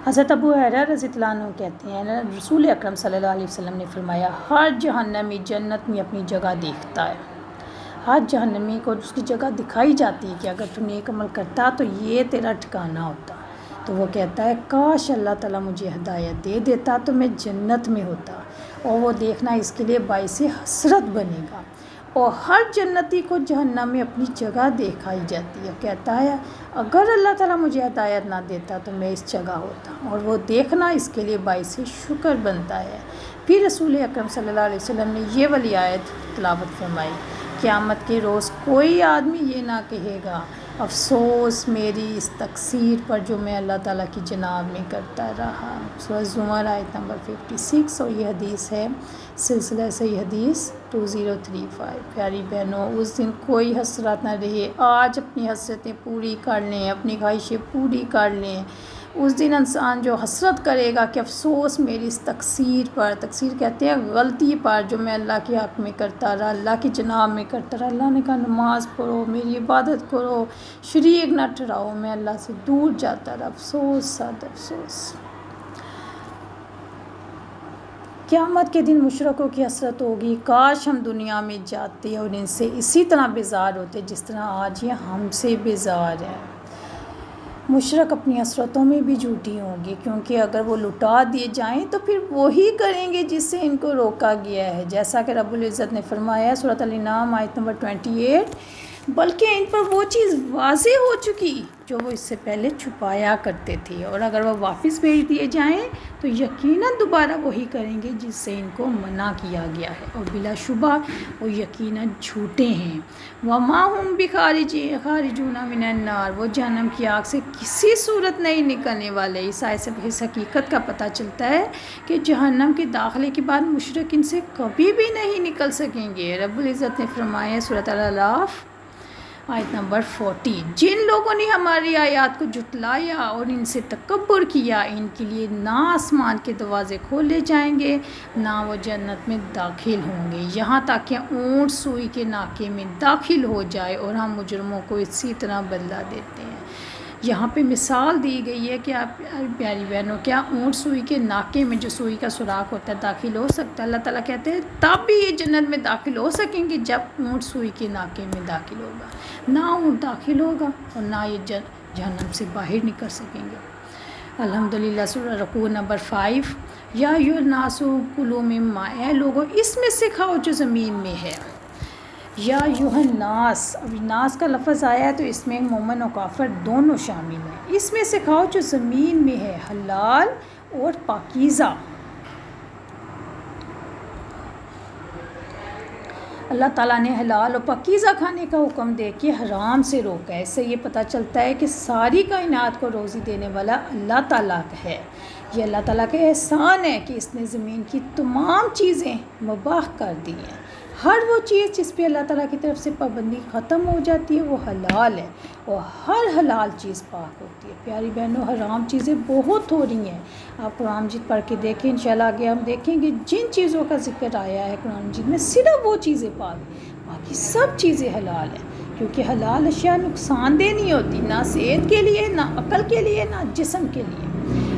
حضرت ابو ہریرہ رضی اللہ عنہ کہتے ہیں رسول اکرم صلی اللہ علیہ وسلم نے فرمایا ہر جہنمی جنت میں اپنی جگہ دیکھتا ہے. ہر جہنمی کو اس کی جگہ دکھائی جاتی ہے کہ اگر تو نیک عمل کرتا تو یہ تیرا ٹھکانہ ہوتا. تو وہ کہتا ہے کاش اللہ تعالیٰ مجھے ہدایت دے دیتا تو میں جنت میں ہوتا. اور وہ دیکھنا اس کے لیے باعث حسرت بنے گا. اور ہر جنتی کو جہنم میں اپنی جگہ دکھائی جاتی ہے. کہتا ہے اگر اللہ تعالیٰ مجھے ہدایت نہ دیتا تو میں اس جگہ ہوتا. اور وہ دیکھنا اس کے لیے باعث شکر بنتا ہے. پھر رسول اکرم صلی اللہ علیہ وسلم نے یہ والی آیت تلاوت فرمائی قیامت کے روز کوئی آدمی یہ نہ کہے گا افسوس میری اس تقصیر پر جو میں اللہ تعالیٰ کی جناب میں کرتا رہا. سورہ زمر آیت نمبر 56. اور یہ حدیث ہے سلسلہ صحیح حدیث 2035. پیاری بہنوں اس دن کوئی حسرت نہ رہے. آج اپنی حسرتیں پوری کر لیں, اپنی خواہشیں پوری کر لیں. اس دن انسان جو حسرت کرے گا کہ افسوس میری اس تقصیر پر, تقصیر کہتے ہیں غلطی پر, جو میں اللہ کے حق میں کرتا رہا, اللہ کی جناب میں کرتا رہا. اللہ نے کہا نماز پڑھو, میری عبادت کرو, شریک نہ ٹھہراؤ, میں اللہ سے دور جاتا رہا. افسوس صد افسوس. قیامت کے دن مشرکوں کی حسرت ہوگی کاش ہم دنیا میں جاتے اور ان سے اسی طرح بیزار ہوتے جس طرح آج یہ ہم سے بیزار ہیں. مشرک اپنی حسرتوں میں بھی جھوٹی ہوں گی کیونکہ اگر وہ لٹا دیے جائیں تو پھر وہی کریں گے جس سے ان کو روکا گیا ہے. جیسا کہ رب العزت نے فرمایا سورۃ الانعام آیت نمبر 28 بلکہ ان پر وہ چیز واضح ہو چکی جو وہ اس سے پہلے چھپایا کرتے تھے. اور اگر وہ واپس بھیج دیے جائیں تو یقیناً دوبارہ وہی کریں گے جس سے ان کو منع کیا گیا ہے. اور بلا شبہ وہ یقیناً جھوٹے ہیں. وَمَا هُمْ بِخَارِجُونَ مِنَ النَّارِ وہ جہنم کی آگ سے کسی صورت نہیں نکلنے والے. اس آیت سے اس حقیقت کا پتہ چلتا ہے کہ جہنم کے داخلے کے بعد مشرک ان سے کبھی بھی نہیں نکل سکیں گے. رب العزت نے فرمایا سورۃ الاعراف آیت نمبر 40 جن لوگوں نے ہماری آیات کو جھٹلایا اور ان سے تکبر کیا ان کے لیے نہ آسمان کے دروازے کھولے جائیں گے نہ وہ جنت میں داخل ہوں گے یہاں تک کہ اونٹ سوئی کے ناکے میں داخل ہو جائے. اور ہم مجرموں کو اسی طرح بدلہ دیتے ہیں. یہاں پہ مثال دی گئی ہے کہ آپ پیاری بہنوں کیا اونٹ سوئی کے ناکے میں جو سوئی کا سوراخ ہوتا ہے داخل ہو سکتا ہے؟ اللہ تعالیٰ کہتے ہیں تب بھی یہ جنت میں داخل ہو سکیں گے جب اونٹ سوئی کے ناکے میں داخل ہوگا. نہ اونٹ داخل ہوگا اور نہ یہ جہنم سے باہر نکل سکیں گے. الحمدللہ. سورہ رکوع نمبر 5 یا ایھا الناس کلوا مما اے لوگوں اس میں سے کھاؤ جو زمین میں ہے. یا ایھا الناس اب ناس کا لفظ آیا ہے تو اس میں مومن و کافر دونوں شامل ہیں. اس میں سے کھاؤ جو زمین میں ہے حلال اور پاکیزہ. اللہ تعالیٰ نے حلال اور پاکیزہ کھانے کا حکم دے کے حرام سے روکا ہے. اس سے یہ پتہ چلتا ہے کہ ساری کائنات کو روزی دینے والا اللہ تعالیٰ ہے. یہ اللہ تعالیٰ کا احسان ہے کہ اس نے زمین کی تمام چیزیں مباح کر دی ہیں. ہر وہ چیز جس پہ اللہ تعالیٰ کی طرف سے پابندی ختم ہو جاتی ہے وہ حلال ہے اور ہر حلال چیز پاک ہوتی ہے. پیاری بہنوں حرام چیزیں بہت ہو رہی ہیں. آپ قرآن مجید پڑھ کے دیکھیں انشاءاللہ آگے ہم دیکھیں گے جن چیزوں کا ذکر آیا ہے قرآن مجید میں صرف وہ چیزیں پاک ہیں باقی سب چیزیں حلال ہیں. کیونکہ حلال اشیاء نقصان دہ نہیں ہوتی نہ صحت کے لیے نہ عقل کے لیے نہ جسم کے لیے.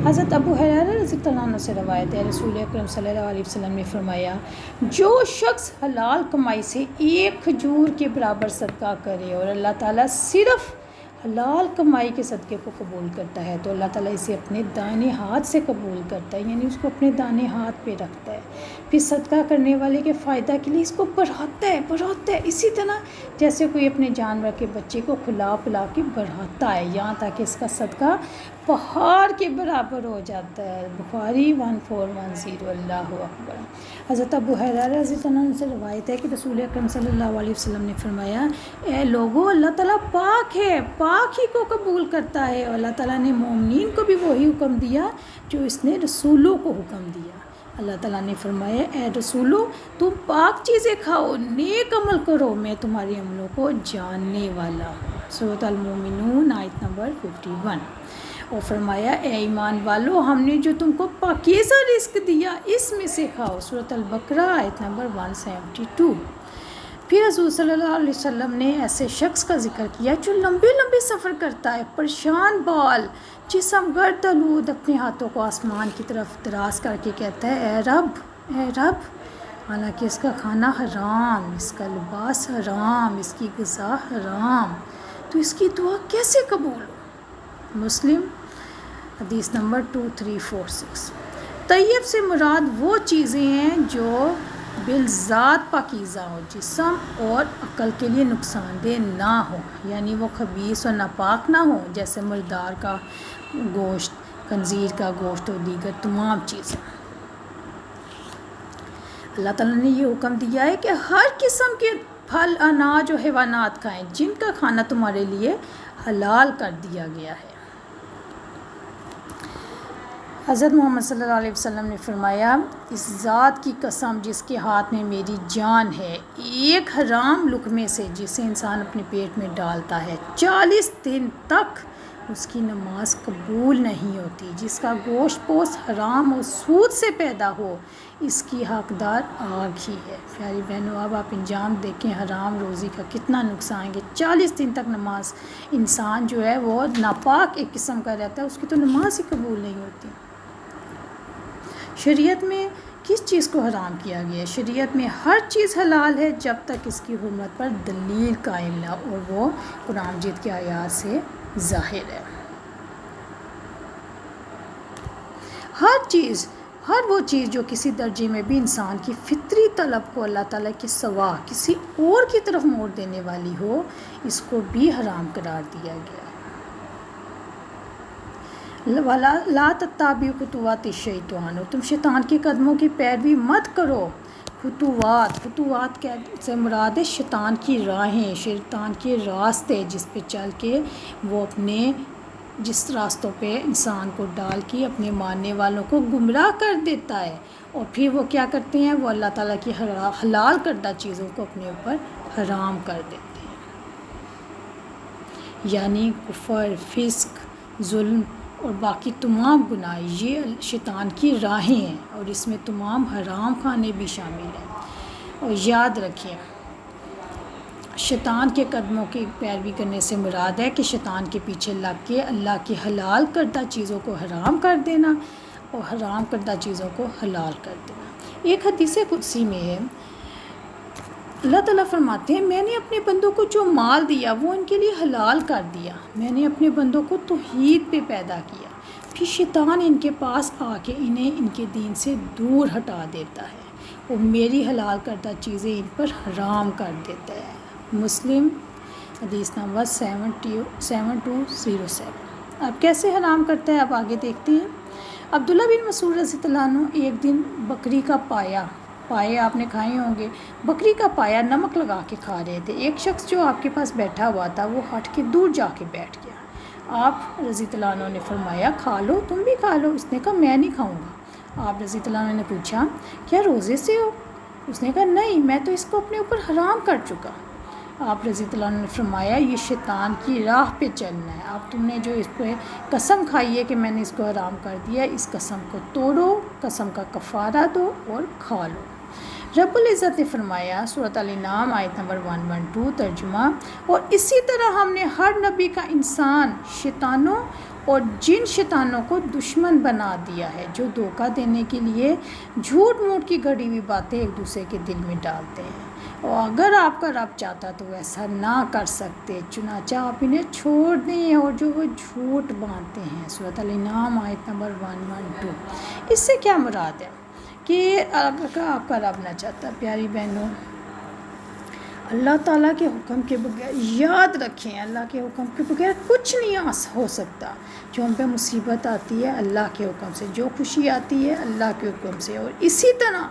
حضرت ابو ہریرہ رضی اللہ عنہ سے روایت ہے رسول اکرم صلی اللہ علیہ وسلم نے فرمایا جو شخص حلال کمائی سے ایک کھجور کے برابر صدقہ کرے اور اللہ تعالیٰ صرف حلال کمائی کے صدقے کو قبول کرتا ہے تو اللہ تعالیٰ اسے اپنے دائیں ہاتھ سے قبول کرتا ہے یعنی اس کو اپنے دائیں ہاتھ پہ رکھتا ہے. پھر صدقہ کرنے والے کے فائدہ کے لیے اس کو بڑھاتا ہے. اسی طرح جیسے کوئی اپنے جانور کے بچے کو کھلا پلا کے بڑھاتا ہے یہاں تک کہ اس کا صدقہ پہاڑ کے برابر ہو جاتا ہے. بخاری 1410. اللہ اکبر. حضرت ابو ہریرہ رضی اللہ عنہ سے روایت ہے کہ رسول اکرم صلی اللہ علیہ وسلم نے فرمایا اے لوگوں اللہ تعالیٰ پاک ہے پاک ہی کو قبول کرتا ہے. اور اللہ تعالیٰ نے مومنین کو بھی وہی حکم دیا جو اس نے رسولوں کو حکم دیا. اللہ تعالیٰ نے فرمایا اے رسولو تم پاک چیزیں کھاؤ نیک عمل کرو میں تمہارے عملوں کو جاننے والا ہوں. سورۃ المومنون آیت نمبر 51. اور فرمایا اے ایمان والو ہم نے جو تم کو پاکیزہ رزق دیا اس میں سے کھاؤ. سورۃ البقرہ آیت نمبر 172. پھر حضور صلی اللہ علیہ وسلم نے ایسے شخص کا ذکر کیا جو لمبے لمبے سفر کرتا ہے، پریشان بال، جسم گرد آلود، اپنے ہاتھوں کو آسمان کی طرف دراز کر کے کہتا ہے اے رب، حالانکہ اس کا کھانا حرام، اس کا لباس حرام، اس کی غذا حرام، تو اس کی دعا کیسے قبول ہو؟ مسلم حدیث نمبر 2346۔ طیب سے مراد وہ چیزیں ہیں جو بالذات پاکیزہ ہو، جسم اور عقل کے لیے نقصان دہ نہ ہو، یعنی وہ خبیث اور ناپاک نہ ہو، جیسے مردار کا گوشت، خنزیر کا گوشت اور دیگر تمام چیزیں۔ اللہ تعالیٰ نے یہ حکم دیا ہے کہ ہر قسم کے پھل، اناج اور حیوانات کھائیں جن کا کھانا تمہارے لیے حلال کر دیا گیا ہے۔ حضرت محمد صلی اللہ علیہ وسلم نے فرمایا اس ذات کی قسم جس کے ہاتھ میں میری جان ہے، ایک حرام لقمے سے جسے انسان اپنے پیٹ میں ڈالتا ہے 40 دن تک اس کی نماز قبول نہیں ہوتی۔ جس کا گوشت پوست حرام اور سود سے پیدا ہو، اس کی حقدار آگ ہی ہے۔ پیاری بہنوں، اب آپ انجام دیکھیں حرام روزی کا کتنا نقصان ہے۔ 40 دن تک نماز انسان جو ہے وہ ناپاک ایک قسم کا رہتا ہے، اس کی تو نماز ہی قبول نہیں ہوتی۔ شریعت میں کس چیز کو حرام کیا گیا ہے؟ شریعت میں ہر چیز حلال ہے جب تک اس کی حرمت پر دلیل قائم نہ، اور وہ قرآن مجید کی آیات سے ظاہر ہے۔ ہر وہ چیز جو کسی درجے میں بھی انسان کی فطری طلب کو اللہ تعالیٰ کے سوا کسی اور کی طرف موڑ دینے والی ہو، اس کو بھی حرام قرار دیا گیا ہے۔ لا تتبعوا خطوات الشیطان، اور تم شیطان کے قدموں کی پیروی مت کرو۔ خطوات سے مراد ہے شیطان کی راہیں، شیطان کے راستے، جس پہ چل کے وہ جس راستوں پہ انسان کو ڈال کے اپنے ماننے والوں کو گمراہ کر دیتا ہے، اور پھر وہ کیا کرتے ہیں، وہ اللہ تعالیٰ کی حلال کردہ چیزوں کو اپنے اوپر حرام کر دیتے ہیں، یعنی کفر، فسق، ظلم اور باقی تمام گناہ یہ شیطان کی راہیں ہیں، اور اس میں تمام حرام کھانے بھی شامل ہیں۔ اور یاد رکھیں شیطان کے قدموں کی پیروی کرنے سے مراد ہے کہ شیطان کے پیچھے لگ کے اللہ کی حلال کردہ چیزوں کو حرام کر دینا اور حرام کردہ چیزوں کو حلال کر دینا۔ ایک حدیث قدسی میں ہے، اللہ تعالیٰ فرماتے ہیں میں نے اپنے بندوں کو جو مال دیا وہ ان کے لیے حلال کر دیا، میں نے اپنے بندوں کو توحید پہ پیدا کیا، پھر شیطان ان کے پاس آ کے انہیں ان کے دین سے دور ہٹا دیتا ہے اور میری حلال کردہ چیزیں ان پر حرام کر دیتا ہے۔ مسلم حدیث نمبر 7207۔ اب کیسے حرام کرتا ہے، اب آگے دیکھتے ہیں۔ عبداللہ بن مسعود رضی اللہ عنہ ایک دن بکری کا پائے آپ نے کھائے ہوں گے، بکری کا پایا نمک لگا کے کھا رہے تھے۔ ایک شخص جو آپ کے پاس بیٹھا ہوا تھا وہ ہٹ کے دور جا کے بیٹھ گیا۔ آپ رضی اللہ عنہ نے فرمایا کھا لو، تم بھی کھا لو۔ اس نے کہا میں نہیں کھاؤں گا۔ آپ رضی اللہ عنہ نے پوچھا کیا روزے سے ہو؟ اس نے کہا نہیں، میں تو اس کو اپنے اوپر حرام کر چکا۔ آپ رضی اللہ عنہ نے فرمایا یہ شیطان کی راہ پہ چلنا ہے، اب تم نے جو اس پہ قسم کھائی ہے کہ میں نے اس کو حرام کر دیا، اس قسم کو توڑو، قسم کا کفارہ دو اور کھا لو۔ رب العزت نے فرمایا سورۃ الانعام آیت نمبر 112 ترجمہ، اور اسی طرح ہم نے ہر نبی کا انسان شیطانوں اور جن شیطانوں کو دشمن بنا دیا ہے جو دھوکہ دینے کے لیے جھوٹ موٹ کی گھڑی ہوئی باتیں ایک دوسرے کے دل میں ڈالتے ہیں، اور اگر آپ کا رب چاہتا تو ایسا نہ کر سکتے، چنانچہ آپ انہیں چھوڑ دیں اور جو وہ جھوٹ باندھتے ہیں۔ سورۃ الانعام آیت نمبر 112۔ اس سے کیا مراد ہے کہ اگر آپ کا رب نہ چاہتا، پیاری بہنوں اللہ تعالیٰ کے حکم کے بغیر، یاد رکھیں اللہ کے حکم کے بغیر کچھ نہیں ہو سکتا۔ جو ہم پہ مصیبت آتی ہے اللہ کے حکم سے، جو خوشی آتی ہے اللہ کے حکم سے، اور اسی طرح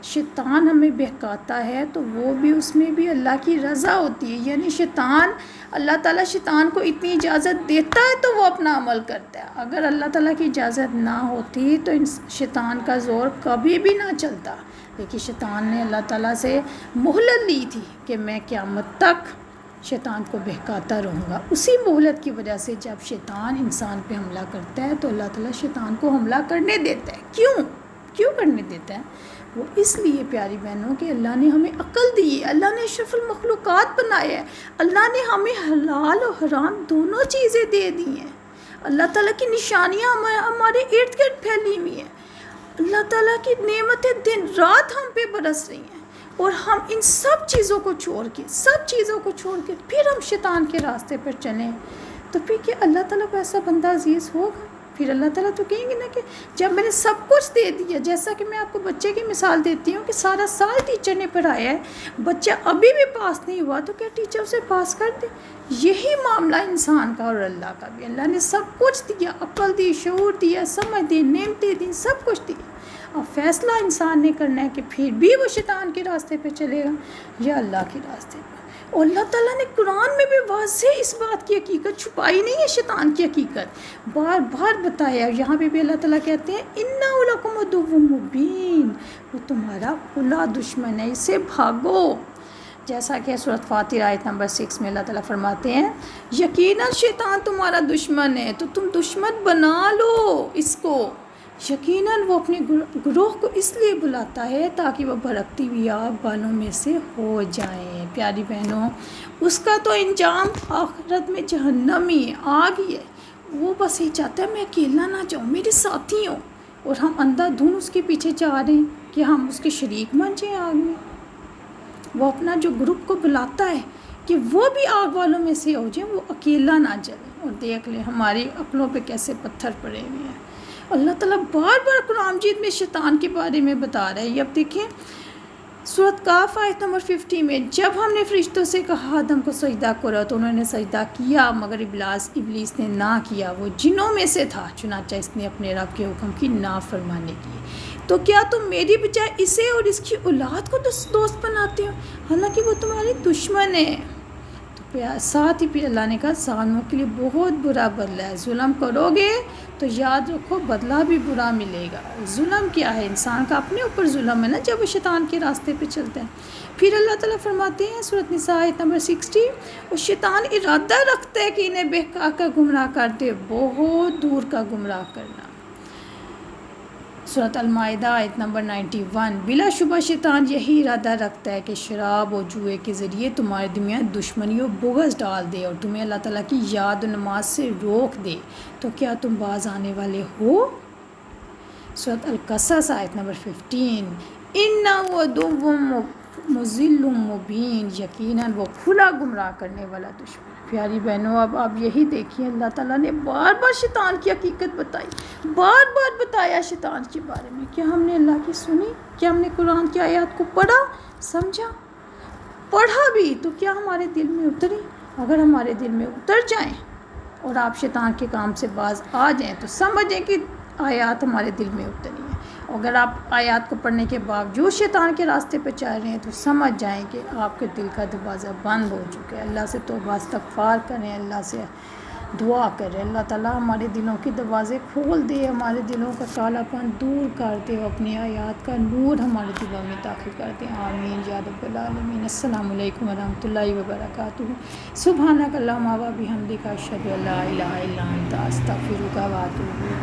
شیطان ہمیں بہکاتا ہے تو وہ بھی اس میں بھی اللہ کی رضا ہوتی ہے، یعنی اللہ تعالیٰ شیطان کو اتنی اجازت دیتا ہے تو وہ اپنا عمل کرتا ہے، اگر اللہ تعالیٰ کی اجازت نہ ہوتی تو شیطان کا زور کبھی بھی نہ چلتا۔ لیکن شیطان نے اللہ تعالیٰ سے مہلت لی تھی کہ میں قیامت تک شیطان کو بہکاتا رہوں گا، اسی مہلت کی وجہ سے جب شیطان انسان پہ حملہ کرتا ہے تو اللہ تعالیٰ شیطان کو حملہ کرنے دیتا ہے۔ کیوں کرنے دیتا ہے؟ وہ اس لیے پیاری بہنوں کہ اللہ نے ہمیں عقل دی ہے، اللہ نے اشرف المخلوقات بنایا ہے، اللہ نے ہمیں حلال و حرام دونوں چیزیں دے دی ہیں، اللہ تعالیٰ کی نشانیاں ہمارے ارد گرد پھیلی ہوئی ہیں، اللہ تعالیٰ کی نعمتیں دن رات ہم پہ برس رہی ہیں، اور ہم ان سب چیزوں کو چھوڑ کے پھر ہم شیطان کے راستے پر چلیں، تو پھر کہ اللہ تعالیٰ کو ایسا بندہ عزیز ہوگا؟ پھر اللہ تعالیٰ تو کہیں گے نا کہ جب میں نے سب کچھ دے دیا، جیسا کہ میں آپ کو بچے کی مثال دیتی ہوں کہ سارا سال ٹیچر نے پڑھایا ہے، بچہ ابھی بھی پاس نہیں ہوا تو کیا ٹیچر اسے پاس کر دے؟ یہی معاملہ انسان کا اور اللہ کا بھی، اللہ نے سب کچھ دیا، عقل دی، شعور دیا، سمجھ دی، نعمتیں دی، سب کچھ دیا، اب فیصلہ انسان نے کرنا ہے کہ پھر بھی وہ شیطان کے راستے پہ چلے گا یا اللہ کے راستے پہ۔ اور اللہ تعالیٰ نے قرآن میں بھی واضح اس بات کی حقیقت چھپائی نہیں ہے، شیطان کی حقیقت بار بار بتایا، یہاں پہ بھی اللہ تعالیٰ کہتے ہیں اِنَّهُ لَكُمْ عَدُوٌّ مُّبِينٌ، وہ تمہارا کھلا دشمن ہے، اس سے بھاگو، جیسا کہ سورۃ فاطر آیت نمبر 6 میں اللہ تعالیٰ فرماتے ہیں یقیناً شیطان تمہارا دشمن ہے تو تم دشمن بنا لو اس کو، یقیناً وہ اپنے گروہ کو اس لیے بلاتا ہے تاکہ وہ بھڑکتی ہوئی آگ والوں میں سے ہو جائیں۔ پیاری بہنوں، اس کا تو انجام آخرت میں جہنم ہی ہے، آگ ہی ہے، وہ بس یہ چاہتا ہے میں اکیلا نہ جاؤں، میرے ساتھی ہوں، اور ہم اندھا دھند اس کے پیچھے جا رہے ہیں کہ ہم اس کے شریک بن جائیں آگ میں۔ وہ اپنا جو گروپ کو بلاتا ہے کہ وہ بھی آگ والوں میں سے ہو جائیں، وہ اکیلا نہ جلے، اور دیکھ لیں ہماری عقلوں پہ کیسے پتھر پڑے ہوئے ہیں۔ اللہ تعالیٰ بار بار قرآن مجید میں شیطان کے بارے میں بتا رہا ہے، یہ اب دیکھیں سورۃ کاف آیت نمبر 50 میں جب ہم نے فرشتوں سے کہا آدم کو سجدہ کرو تو انہوں نے سجدہ کیا مگر ابلیس نے نہ کیا، وہ جنوں میں سے تھا، چنانچہ اس نے اپنے رب کے حکم کی نافرمانی کی، تو کیا تم میری بجائے اسے اور اس کی اولاد کو دوست بناتے ہو حالانکہ وہ تمہارے دشمن ہے؟ تو ساتھ ہی پھر اللہ نے کہا ظالموں کے لیے بہت برا بدلہ ہے، ظلم کرو گے تو یاد رکھو بدلہ بھی برا ملے گا۔ ظلم کیا ہے؟ انسان کا اپنے اوپر ظلم ہے نا جب وہ شیطان کے راستے پہ چلتا ہے۔ پھر اللہ تعالیٰ فرماتے ہیں سورۃ نساء آیت نمبر 60 اور شیطان ارادہ رکھتا ہے کہ انہیں بہکا کر گمراہ کر دے، بہت دور کا گمراہ کرنا۔ سورۃ المائدہ آیت نمبر 91 بلا شبہ شیطان یہی ارادہ رکھتا ہے کہ شراب و جوئے کے ذریعے تمہارے درمیان دشمنی و بغض ڈال دے اور تمہیں اللہ تعالیٰ کی یاد و نماز سے روک دے، تو کیا تم باز آنے والے ہو؟ سورۃ القصص آیت نمبر 15 اِنَّهُ عَدُوٌّ مُضِلٌّ مُبِینٌ، یقیناً وہ کھلا گمراہ کرنے والا دشمن۔ پیاری بہنوں، اب آپ یہی دیکھیے اللہ تعالیٰ نے بار بار شیطان کی حقیقت بتائی، بار بار بتایا شیطان کے بارے میں۔ کیا ہم نے اللہ کی سنی؟ کیا ہم نے قرآن کی آیات کو پڑھا، سمجھا؟ پڑھا بھی تو کیا ہمارے دل میں اتری؟ اگر ہمارے دل میں اتر جائیں اور آپ شیطان کے کام سے باز آ جائیں تو سمجھیں کہ آیات ہمارے دل میں اتری ہیں، اگر آپ آیات کو پڑھنے کے باوجود شیطان کے راستے پہ چل رہے ہیں تو سمجھ جائیں کہ آپ کے دل کا دروازہ بند ہو چکا ہے۔ اللہ سے توبہ استغفار کریں، اللہ سے دعا کریں، اللہ تعالیٰ ہمارے دلوں کے دروازے کھول دے، ہمارے دلوں کا کالا پن دور کر دے، وہ اپنی آیات کا نور ہمارے دلوں میں داخل کر دیں، آمین یا رب العالمین۔ السلام علیکم ورحمۃ اللہ وبرکاتہ۔ سبحانک اللہم و بحمدک، اشہد ان لا الہ الا انت، استغفرک و اتوب الیک۔